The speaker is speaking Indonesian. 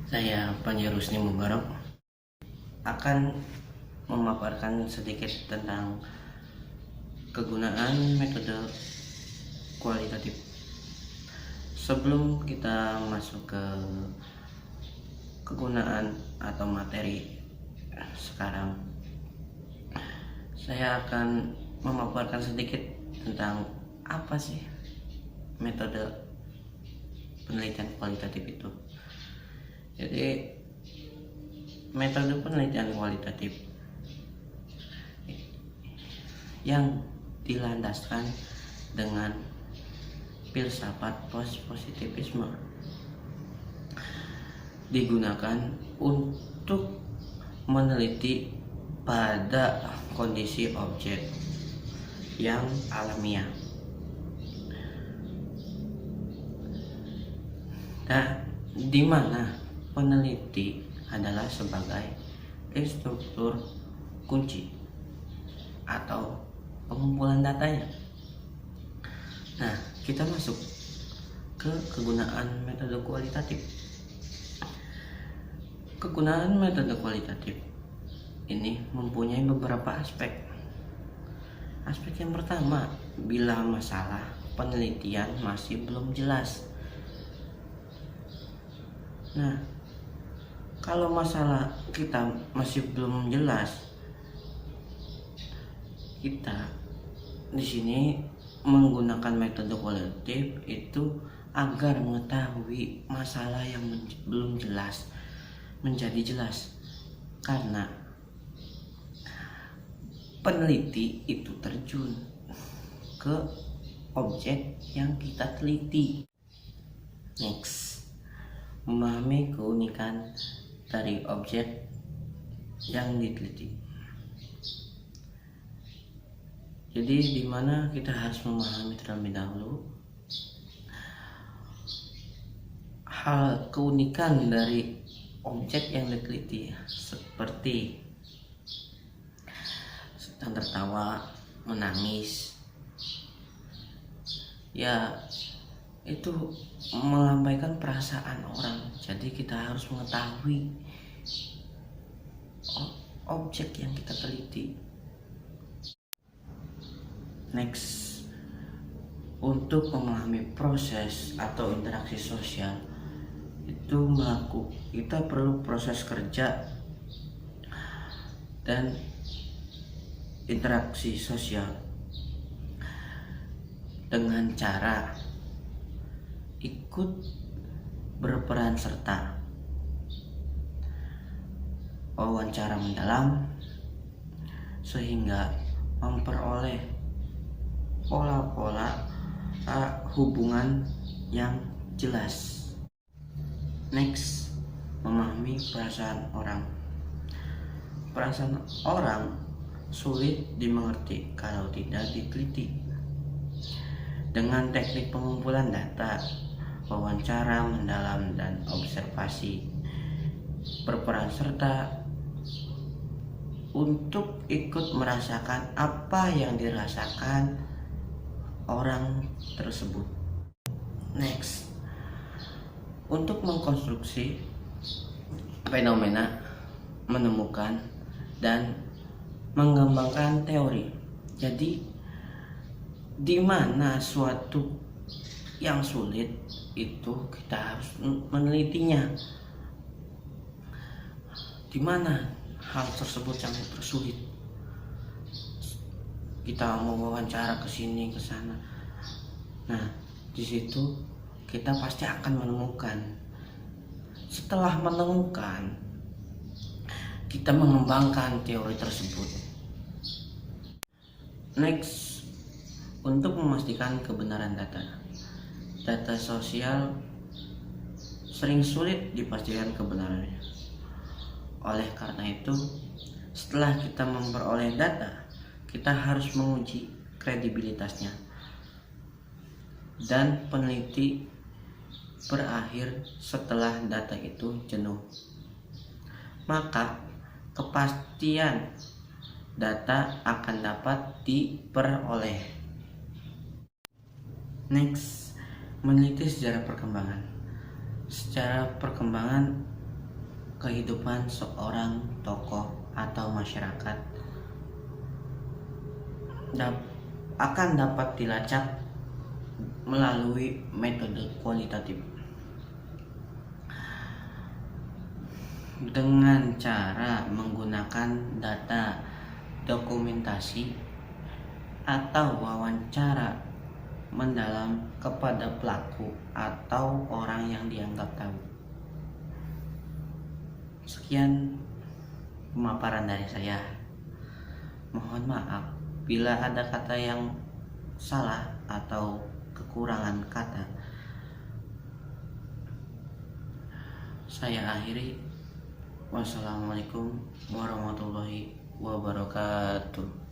Saya Panji Rusni Mubarok akan memaparkan sedikit tentang kegunaan metode kualitatif. Sebelum kita masuk ke kegunaan atau materi sekarang, saya akan memaparkan sedikit tentang apa sih metode penelitian kualitatif itu. Jadi metode penelitian kualitatif yang dilandaskan dengan filsafat positivisme digunakan untuk meneliti pada kondisi objek yang alamiah. Nah, di mana peneliti adalah sebagai instruktur kunci atau pengumpulan datanya. Nah, kita masuk ke kegunaan metode kualitatif. Kegunaan metode kualitatif ini mempunyai beberapa aspek. Aspek yang pertama, bila masalah penelitian masih belum jelas. Nah, kalau masalah kita masih belum jelas, kita di sini menggunakan metode kualitatif itu agar mengetahui masalah yang belum jelas menjadi jelas, karena peneliti itu terjun ke objek yang kita teliti. Next, memahami keunikan dari objek yang diteliti. Jadi di mana kita harus memahami terlebih dahulu hal keunikan dari objek yang diteliti, seperti sedang tertawa, menangis. Ya, itu melambaikan perasaan orang. Jadi kita harus mengetahui objek yang kita teliti. Next, untuk memahami proses atau interaksi sosial itu kita perlu proses kerja dan interaksi sosial dengan cara ikut berperan serta, wawancara mendalam, sehingga memperoleh pola-pola hubungan yang jelas. Next, memahami perasaan orang. Perasaan orang sulit dimengerti kalau tidak diteliti. Dengan teknik pengumpulan data, wawancara mendalam, dan observasi, berperan serta untuk ikut merasakan apa yang dirasakan orang tersebut. Next, untuk mengkonstruksi fenomena, menemukan dan mengembangkan teori. Jadi di mana suatu yang sulit itu kita harus menelitinya. Di mana hal tersebut yang tersulit, kita mau wawancara ke sini ke sana. Nah, di situ kita pasti akan menemukan. Setelah menemukan, kita mengembangkan teori tersebut. Next, untuk memastikan kebenaran data. Data sosial sering sulit dipastikan kebenarannya. Oleh karena itu, setelah kita memperoleh data, kita harus menguji kredibilitasnya. Dan peneliti berakhir setelah data itu jenuh. Maka kepastian data akan dapat diperoleh. Next, meneliti sejarah perkembangan. Secara perkembangan kehidupan seorang tokoh atau masyarakat akan dapat dilacak melalui metode kualitatif dengan cara menggunakan data dokumentasi atau wawancara mendalam kepada pelaku atau orang yang dianggap tahu. Sekian pemaparan dari saya. Mohon maaf bila ada kata yang salah atau kekurangan kata. Saya akhiri. Wassalamualaikum warahmatullahi wabarakatuh.